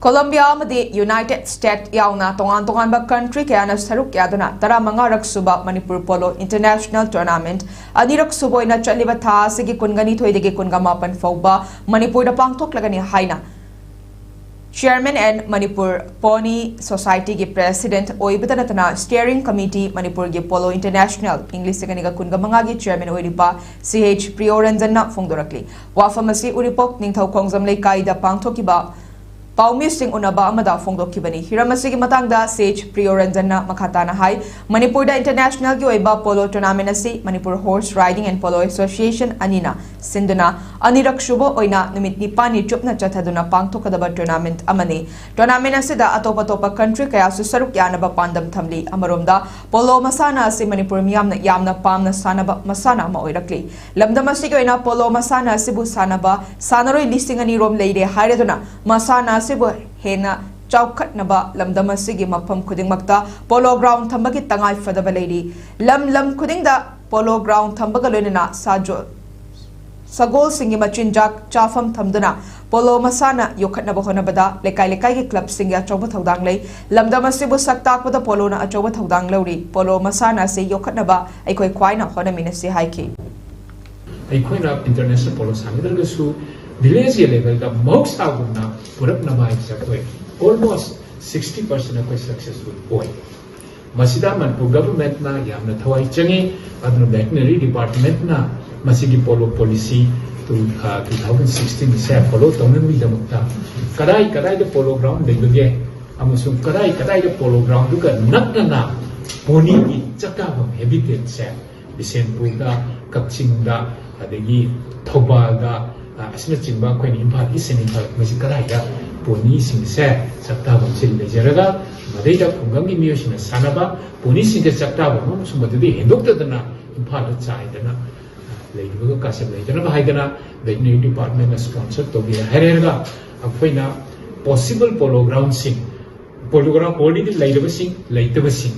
Colombia amadi United States yauna tongan country kayana saruk yaduna tara mangarak suba Manipur Polo International Tournament anirak suboy na chaliba tha sigi kungani thoidegi kungamapan fauba Manipur da pangthok lagani haina Chairman and Manipur Pony Society ki President Oibatanatana Steering Committee Manipur ki Polo International English Sekaniga Kungamanga ki Chairman Oiripa CH Prioranjanna Fongdorakli Wafamasi Uripok Ningthau Khongjam Leikai da pangthokiba Paumising unaba amada fongdokibani hiramasi ki matangda CH Prioranjanna makhatana hai Manipur da International ki oiba polo tournament asi Manipur Horse Riding and Polo Association anina sinduna anirak shubo oina numit nipani chupna chathaduna pangthokadaba tournament amani tournament asida atopa country kaya su saruk yanaba pandam thamli amaromda polo masana asi Manipur yamna pamna sanaba masana ma oirakli lamdam asi ki oina polo masana asibu sanaba sanaroi listing ani rom leide haireduna masana asibu hena chaukat naba lamdam asigi mafam khudingmakta polo ground thambagi tangai fadaba leidi lam khudingda polo ground thambaga loinana sajo sagol singi machinjak chafam thamduna polo masana yokhatnaba honabada lekai ki club singi achoba thodang lei lamdam asibu saktakpada polo na achoba thodang lori polo masana se yokhatnaba aikoi khwaina honamina se haiki aikoina international polo sangidalgasu village level da most agumna purap namai sakoi almost 60% of successful boy masida Manipur government na yamna thawai changi aduna veterinary department na masigi polo policy to 2016 se follow tonami damakta kadai da polo ground lebege amusum kadai da polo ground duka nakna poni ki chakabam habitat se bisenpur da kapching da adagi thobal da asina chingba khoi ni imphal iseni phal masi kadai da poni sing se chaktabam sil lejaraga madai da khungam gi miyosina sanaba poni sing se chaktabam sumadi hendokta dana imphal da chai dana leibuga kasem leidana haidana veterinary department sponsor to be hererga akoina possible polo ground sing already leidaba sing